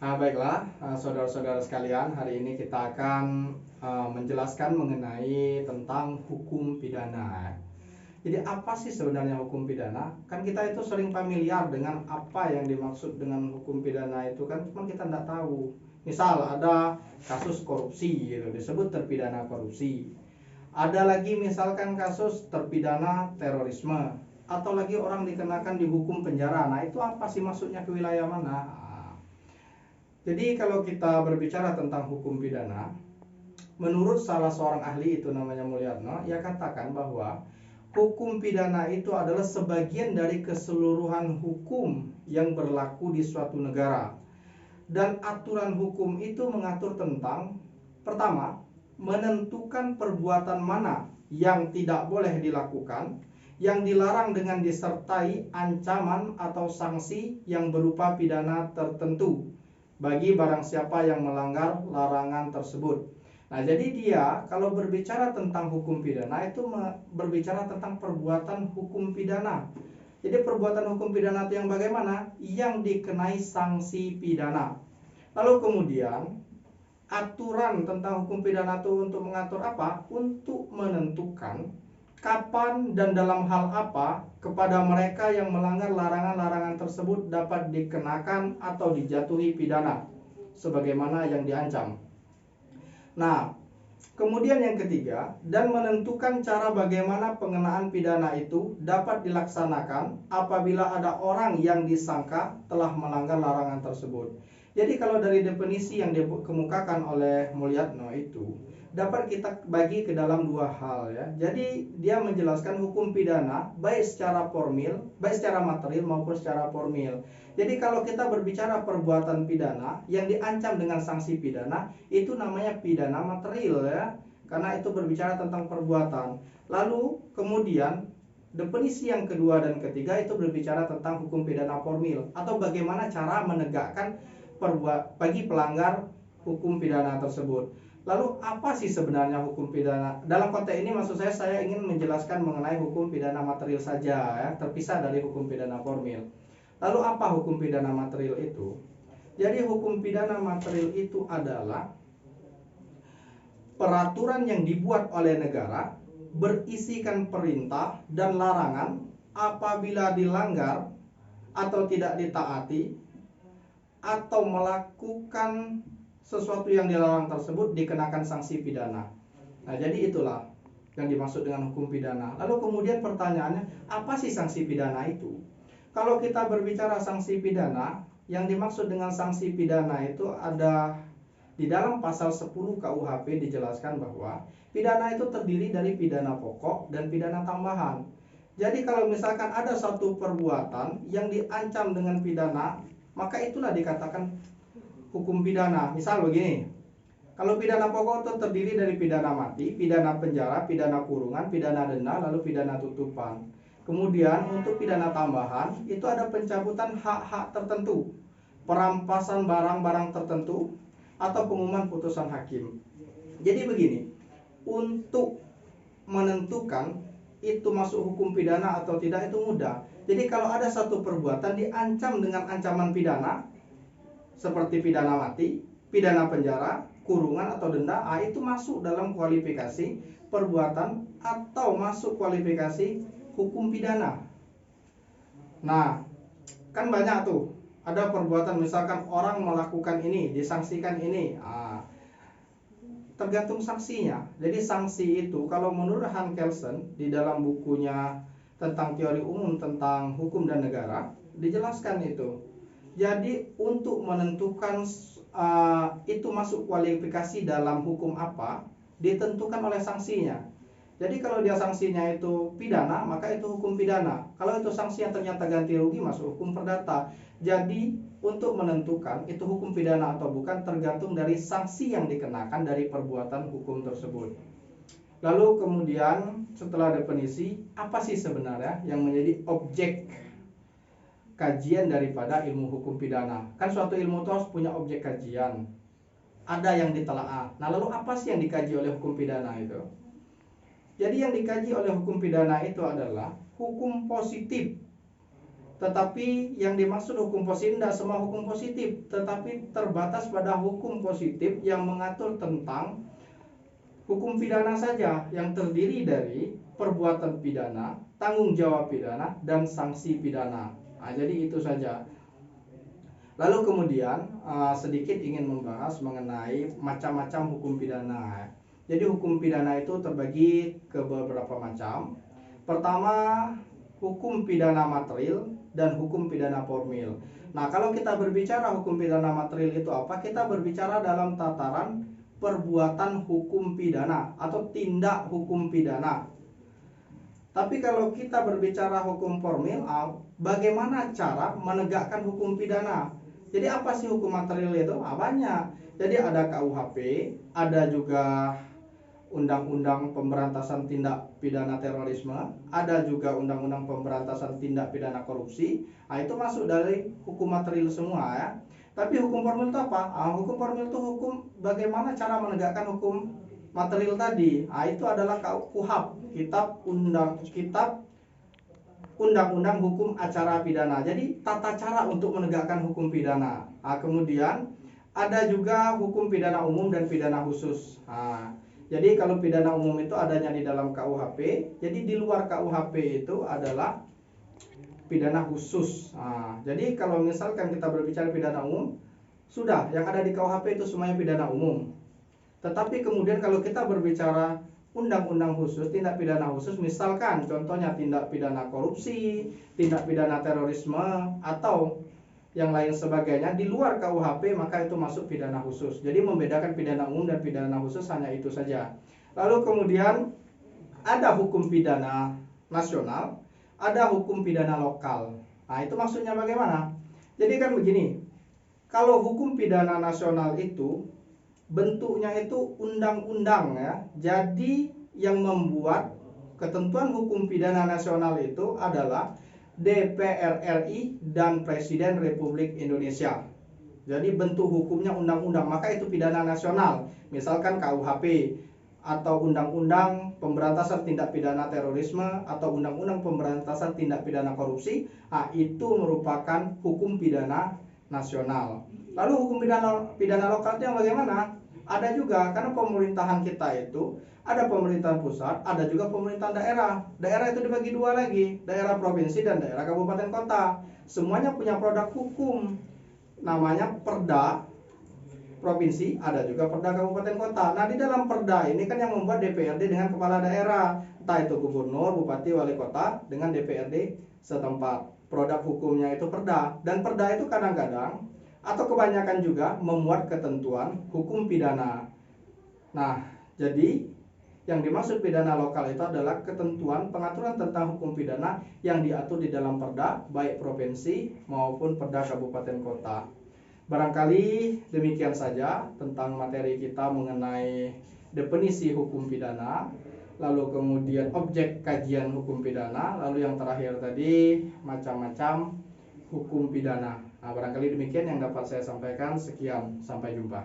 Baiklah, saudara-saudara sekalian, hari ini kita akan menjelaskan mengenai tentang hukum pidana. Jadi apa sih sebenarnya hukum pidana? Kan kita itu sering familiar dengan apa yang dimaksud dengan hukum pidana itu kan, cuma kita tidak tahu. Misal ada kasus korupsi gitu, disebut terpidana korupsi. Ada lagi misalkan kasus terpidana terorisme, atau lagi orang dikenakan dihukum penjara. Nah, itu apa sih maksudnya, ke wilayah mana? Jadi kalau kita berbicara tentang hukum pidana, menurut salah seorang ahli itu namanya Mulyatno, ia katakan bahwa hukum pidana itu adalah sebagian dari keseluruhan hukum yang berlaku di suatu negara. Dan aturan hukum itu mengatur tentang, pertama, menentukan perbuatan mana yang tidak boleh dilakukan, yang dilarang dengan disertai ancaman atau sanksi yang berupa pidana tertentu bagi barang siapa yang melanggar larangan tersebut. Nah, jadi dia kalau berbicara tentang hukum pidana itu berbicara tentang perbuatan hukum pidana. Jadi perbuatan hukum pidana itu yang bagaimana? Yang dikenai sanksi pidana. Lalu kemudian aturan tentang hukum pidana itu untuk mengatur apa? Untuk menentukan kapan dan dalam hal apa kepada mereka yang melanggar larangan-larangan tersebut dapat dikenakan atau dijatuhi pidana sebagaimana yang diancam. Nah, kemudian yang ketiga, dan menentukan cara bagaimana pengenaan pidana itu dapat dilaksanakan apabila ada orang yang disangka telah melanggar larangan tersebut. Jadi kalau dari definisi yang dikemukakan oleh Mulyatno itu dapat kita bagi ke dalam dua hal ya. Jadi dia menjelaskan hukum pidana baik secara formil, baik secara material maupun secara formil. Jadi kalau kita berbicara perbuatan pidana yang diancam dengan sanksi pidana, itu namanya pidana material ya. Karena itu berbicara tentang perbuatan. Lalu kemudian definisi yang kedua dan ketiga itu berbicara tentang hukum pidana formil atau bagaimana cara menegakkan bagi pelanggar hukum pidana tersebut. Lalu apa sih sebenarnya hukum pidana? Dalam konteks ini maksud saya ingin menjelaskan mengenai hukum pidana material saja ya, terpisah dari hukum pidana formil. Lalu apa hukum pidana material itu? Jadi hukum pidana material itu adalah peraturan yang dibuat oleh negara berisikan perintah dan larangan apabila dilanggar atau tidak ditaati atau melakukan sesuatu yang dilarang tersebut dikenakan sanksi pidana. Nah, jadi itulah yang dimaksud dengan hukum pidana. Lalu kemudian pertanyaannya, apa sih sanksi pidana itu? Kalau kita berbicara sanksi pidana, yang dimaksud dengan sanksi pidana itu ada di dalam pasal 10 KUHP dijelaskan bahwa pidana itu terdiri dari pidana pokok dan pidana tambahan. Jadi kalau misalkan ada satu perbuatan yang diancam dengan pidana, maka itulah dikatakan hukum pidana. Misal begini, kalau pidana pokok itu terdiri dari pidana mati, pidana penjara, pidana kurungan, pidana denda, lalu pidana tutupan. Kemudian untuk pidana tambahan itu ada pencabutan hak-hak tertentu, perampasan barang-barang tertentu, atau pengumuman putusan hakim. Jadi begini, untuk menentukan itu masuk hukum pidana atau tidak itu mudah. Jadi kalau ada satu perbuatan diancam dengan ancaman pidana, seperti pidana mati, pidana penjara, kurungan atau denda, itu masuk dalam kualifikasi perbuatan atau masuk kualifikasi hukum pidana. Nah, kan banyak tuh, ada perbuatan misalkan orang melakukan ini, disangsikan ini, tergantung sanksinya. Jadi sanksi itu kalau menurut Hans Kelsen di dalam bukunya tentang teori umum tentang hukum dan negara dijelaskan itu. Jadi untuk menentukan itu masuk kualifikasi dalam hukum apa ditentukan oleh sanksinya. Jadi kalau dia sanksinya itu pidana, maka itu hukum pidana. Kalau itu sanksi yang ternyata ganti rugi, masuk hukum perdata. Jadi untuk menentukan itu hukum pidana atau bukan tergantung dari sanksi yang dikenakan dari perbuatan hukum tersebut. Lalu kemudian setelah definisi, apa sih sebenarnya yang menjadi objek kajian daripada ilmu hukum pidana? Kan suatu ilmu itu harus punya objek kajian, ada yang ditelaah. Nah, lalu apa sih yang dikaji oleh hukum pidana itu? Jadi yang dikaji oleh hukum pidana itu adalah hukum positif Tetapi yang dimaksud hukum positif tidak semua hukum positif, tetapi terbatas pada hukum positif yang mengatur tentang hukum pidana saja, yang terdiri dari perbuatan pidana, tanggung jawab pidana, dan sanksi pidana. Nah, jadi itu saja. Lalu kemudian sedikit ingin membahas mengenai macam-macam hukum pidana. Jadi hukum pidana itu terbagi ke beberapa macam. Pertama, hukum pidana material dan hukum pidana formil. Nah, kalau kita berbicara hukum pidana material itu apa? Kita berbicara dalam tataran perbuatan hukum pidana atau tindak hukum pidana. Tapi kalau kita berbicara hukum formil, bagaimana cara menegakkan hukum pidana? Jadi apa sih hukum material itu? Banyak. Jadi ada KUHP, ada juga Undang-Undang Pemberantasan Tindak Pidana Terorisme, ada juga Undang-Undang Pemberantasan Tindak Pidana Korupsi. Nah, itu masuk dari hukum material semua ya. Tapi hukum formil itu apa? Hukum formil itu hukum bagaimana cara menegakkan hukum material tadi. Itu adalah KUHP, Kitab Undang-Undang Hukum Acara Pidana. Jadi tata cara untuk menegakkan hukum pidana. Kemudian ada juga hukum pidana umum dan pidana khusus. Jadi kalau pidana umum itu adanya di dalam KUHP. Jadi di luar KUHP itu adalah pidana khusus. Jadi kalau misalkan kita berbicara pidana umum, sudah yang ada di KUHP itu semuanya pidana umum. Tetapi kemudian kalau kita berbicara undang-undang khusus, tindak pidana khusus, misalkan contohnya tindak pidana korupsi, tindak pidana terorisme, atau yang lain sebagainya di luar KUHP, maka itu masuk pidana khusus. Jadi membedakan pidana umum dan pidana khusus hanya itu saja. Lalu kemudian ada hukum pidana nasional, ada hukum pidana lokal. Nah, itu maksudnya bagaimana? Jadi kan begini, kalau hukum pidana nasional itu bentuknya itu undang-undang ya. Jadi yang membuat ketentuan hukum pidana nasional itu adalah DPR RI dan Presiden Republik Indonesia. Jadi bentuk hukumnya undang-undang, maka itu pidana nasional. Misalkan KUHP atau Undang-Undang Pemberantasan Tindak Pidana Terorisme atau Undang-Undang Pemberantasan Tindak Pidana Korupsi, itu merupakan hukum pidana nasional. Lalu hukum pidana lokal itu yang bagaimana? Ada juga, karena pemerintahan kita itu ada pemerintahan pusat, ada juga pemerintahan daerah. Daerah itu dibagi dua lagi, daerah provinsi dan daerah kabupaten kota. Semuanya punya produk hukum, namanya perda provinsi, ada juga perda kabupaten kota. Nah, di dalam perda ini kan yang membuat DPRD dengan kepala daerah, entah itu gubernur, bupati, wali kota dengan DPRD setempat. Produk hukumnya itu perda, dan perda itu kadang-kadang atau kebanyakan juga memuat ketentuan hukum pidana. Nah, jadi yang dimaksud pidana lokal itu adalah ketentuan pengaturan tentang hukum pidana yang diatur di dalam perda, baik provinsi maupun perda kabupaten kota. Barangkali demikian saja tentang materi kita mengenai definisi hukum pidana, lalu kemudian objek kajian hukum pidana, lalu yang terakhir tadi macam-macam hukum pidana. Barangkali demikian yang dapat saya sampaikan. Sekian, sampai jumpa.